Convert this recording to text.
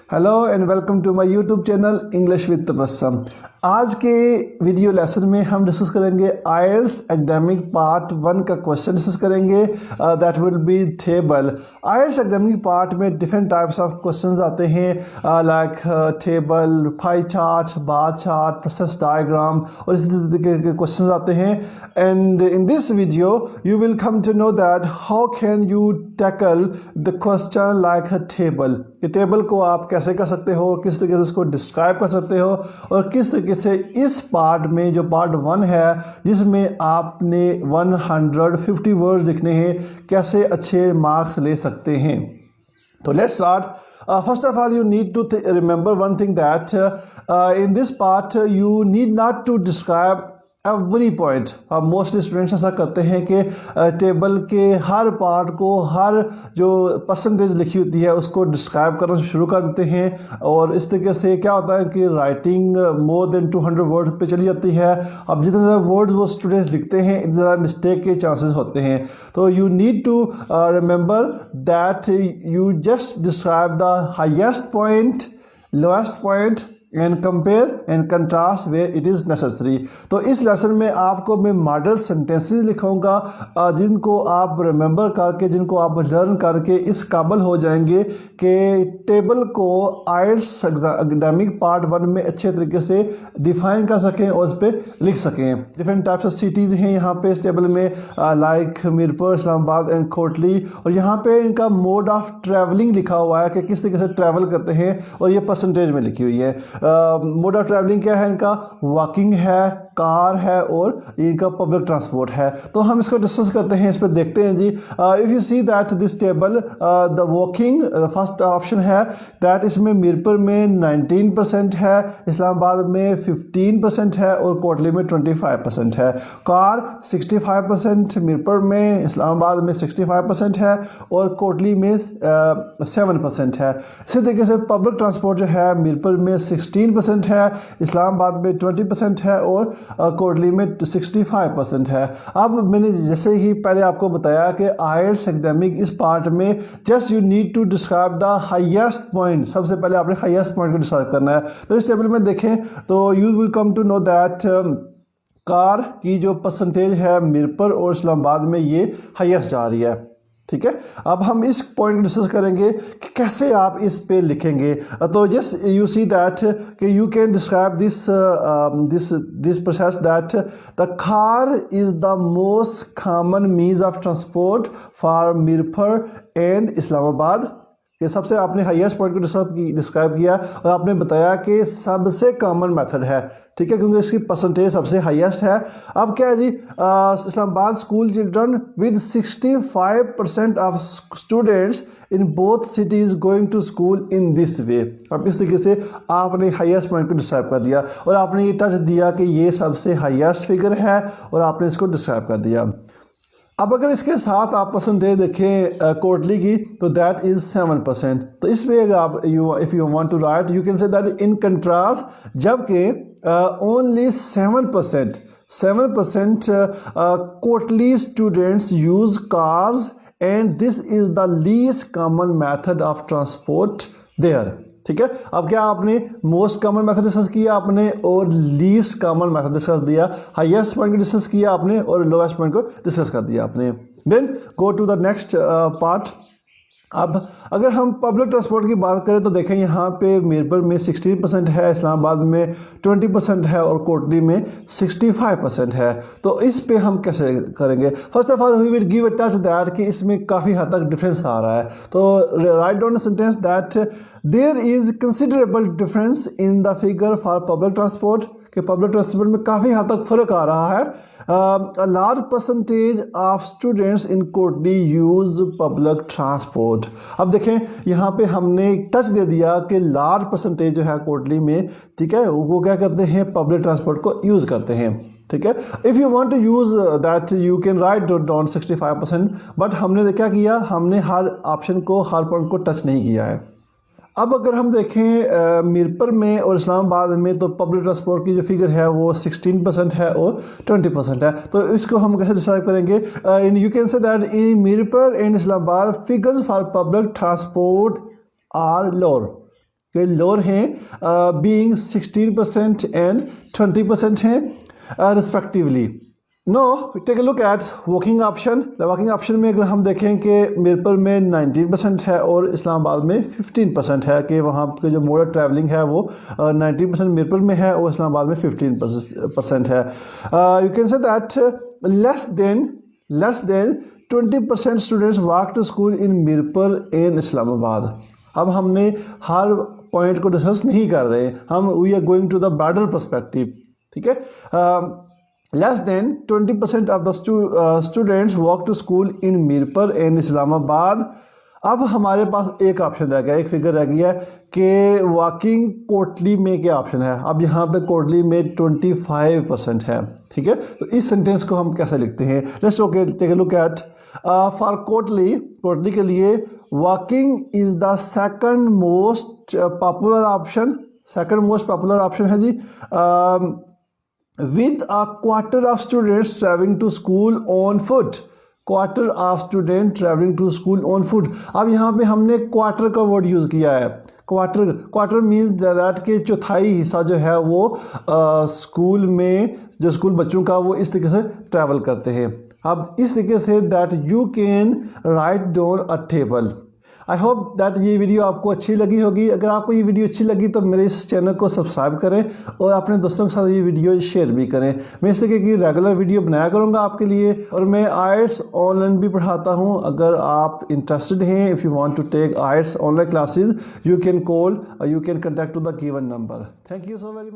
Hello and welcome to my YouTube channel English with Tabassum. आज के video lesson में हम डिस्कस करेंगे आईएलटीएस एकेडमिक पार्ट 1 का क्वेश्चन डिस्कस करेंगे। That will be table. IELTS academic part में डिफरेंट टाइप्स ऑफ क्वेश्चंस आते हैं like table, pie chart, bar chart, process diagram और इसी तरीके के क्वेश्चंस आते हैं। And in this video you will come to know that how can you tackle the question like a table. कि table को आप कैसे कर सकते हो, किस तरीके से इसको डिस्क्राइब कर सकते हो और किस तरीके से इस पार्ट में जो पार्ट 1 है जिसमें आपने 150 वर्ड्स लिखने हैं, कैसे अच्छे मार्क्स ले सकते हैं। तो let's start. First of all, you need to remember one thing that in this part you need not to describe every point. अब मोस्टली स्टूडेंट्स ऐसा करते हैं कि टेबल के हर पार्ट को, हर जो परसेंटेज लिखी होती है उसको डिस्क्राइब करना शुरू कर देते हैं और इस तरीके से क्या होता है कि राइटिंग मोर देन 200 वर्ड पे चली जाती है। अब जितने ज़्यादा वर्ड्स वो स्टूडेंट्स लिखते हैं इतने ज़्यादा मिस्टेक के चांसेस होते हैं। तो you need to remember that you just describe the highest point, lowest point and compare and contrast where it is necessary. तो इस लेसन में आपको मैं मॉडल सेंटेंसेस लिखाऊंगा जिनको आप रिमेंबर करके, जिनको आप लर्न करके इस काबिल हो जाएंगे कि टेबल को आईएलटीएस एकेडमिक पार्ट 1 में अच्छे तरीके से डिफाइन कर सकें और उस पर लिख सकें। डिफरेंट टाइप्स ऑफ सिटीज़ हैं यहाँ पे इस टेबल में लाइक मीरपुर, इस्लामाबाद एंड कोटली। और यहाँ पे इनका मोड ऑफ ट्रैवलिंग लिखा हुआ है कि किस तरीके से ट्रैवल करते हैं और ये परसेंटेज में लिखी हुई है। मोड ऑफ ट्रैवलिंग क्या है इनका, वॉकिंग है, कार है और इनका पब्लिक ट्रांसपोर्ट है। तो हम इसको डिस्कस करते हैं, इस पर देखते हैं जी। If you see that this table the walking first option है दैट इसमें मीरपुर में 19% है, इस्लामाबाद में 15% है और कोटली में 25% है। कार 65% मीरपुर में, इस्लामाबाद में 65% है और कोटली में 7% है। इसी तरीके से पब्लिक ट्रांसपोर्ट जो है मीरपुर में 16% है, इस्लामाबाद में 20% है और कोटली में 65% है। अब मैंने जैसे ही पहले आपको बताया कि आईएलटीएस एकेडमिक इस पार्ट में just you need to describe the highest point. सबसे पहले आपने हाईएस्ट पॉइंट को डिस्क्राइब करना है। तो इस टेबल में देखें तो you will come to know that car की जो परसेंटेज है मीरपुर और इस्लामाबाद में ये हाईएस्ट जा रही है। ठीक है, अब हम इस पॉइंट को डिस्कस करेंगे कि कैसे आप इस पे लिखेंगे। तो जस्ट यू सी दैट कि you can describe this process that the car is the most common means of transport for Mirpur and Islamabad. ये सबसे आपने हाईएस्ट पॉइंट को डिस्क्राइब किया और आपने बताया कि सबसे कॉमन मेथड है। ठीक है, क्योंकि इसकी परसेंटेज सबसे हाईएस्ट है। अब क्या है जी, Islamabad school children with 65% of students in both cities going to school in this way. अब इस तरीके से आपने हाईएस्ट पॉइंट को डिस्क्राइब कर दिया और आपने ये टच दिया कि ये सबसे हाईएस्ट फिगर है और आपने इसको डिस्क्राइब कर दिया। अब अगर इसके साथ आप परसेंटेज देखें कोटली की तो दैट इज़ 7%। तो इसमें अगर आप if you want to write you can say that in contrast, जबकि only 7% Kotli students use cars and this is the least common method of transport there. ठीक है, अब क्या आपने मोस्ट कॉमन मेथड डिस्कस किया आपने और लीस्ट कॉमन मेथड डिस्कस दिया, हाईएस्ट पॉइंट को डिस्कस किया आपने और लोएस्ट पॉइंट को डिस्कस कर दिया आपने। Then go to the next part. अब अगर हम पब्लिक ट्रांसपोर्ट की बात करें तो देखें यहाँ पे मीरपुर में 16% है, इस्लामाबाद में 20% है और कोटली में 65% है। तो इस पे हम कैसे करेंगे? First of all we will give a touch that कि इसमें काफ़ी हद तक डिफरेंस आ रहा है। तो write down sentence that there is considerable difference in the figure for public transport, कि पब्लिक ट्रांसपोर्ट में काफ़ी हद तक फ़र्क आ रहा है। A large percentage of students in Kotli use public transport. अब देखें यहाँ पे हमने टच दे दिया कि लार्ज परसेंटेज जो है कोटली में, ठीक है, वो क्या करते हैं, पब्लिक ट्रांसपोर्ट को यूज़ करते हैं। ठीक है, if you want to use that you can write down 65%, but हमने क्या किया, हमने हर ऑप्शन को, हर पॉइंट को टच नहीं किया है। अब अगर हम देखें मीरपुर में और इस्लामाबाद में तो पब्लिक ट्रांसपोर्ट की जो फिगर है वो 16% है और 20% है। तो इसको हम कैसे डिसाइड करेंगे? In you can say that in Mirpur and Islamabad figures for public transport are lower. के लोअर हैं बीइंग 16% एंड 20% हैं respectively. No take a look at working option. Working option में अगर हम देखें कि मीरपुर में 19% है और इस्लामाबाद में 15% है, कि वहाँ के जो मोड ऑफ ट्रैवलिंग है वो 19% मीरपुर में है और इस्लामाबाद में 15% है। You can say that less than 20% students walk to school in Mirpur and Islamabad. अब हमने हर पॉइंट को डिस्कस नहीं कर रहे, हम we are going to the broader perspective, ठीक है। Less than 20% of the students walk to school in Mirpur and Islamabad. अब हमारे पास एक ऑप्शन रह गया, एक फिगर रह गया कि वॉकिंग कोटली में क्या ऑप्शन है। अब यहाँ पे कोटली में 25% है, ठीक है। तो इस सेंटेंस को हम कैसे लिखते हैं? Let's okay take a look at for Kotli के लिए walking is the second most popular option है जी। With a quarter of students traveling to school on foot, अब यहाँ पे हमने क्वार्टर का वर्ड यूज़ किया है। क्वार्टर मीन्स दैट के चौथाई हिस्सा जो है वो स्कूल में जो स्कूल बच्चों का वो इस तरीके से ट्रैवल करते हैं। अब इस तरीके say that you can write down a table. I hope that ये वीडियो आपको अच्छी लगी होगी। अगर आपको ये वीडियो अच्छी लगी तो मेरे इस चैनल को सब्सक्राइब करें और अपने दोस्तों के साथ ये वीडियो शेयर भी करें। मैं इस तरीके की रेगुलर वीडियो बनाया करूँगा आपके लिए, और मैं आयल्स ऑनलाइन भी पढ़ाता हूँ। अगर आप इंटरेस्टेड हैं, if you want to take IELTS online classes, you can call, you can contact to the given number. Thank you so very much.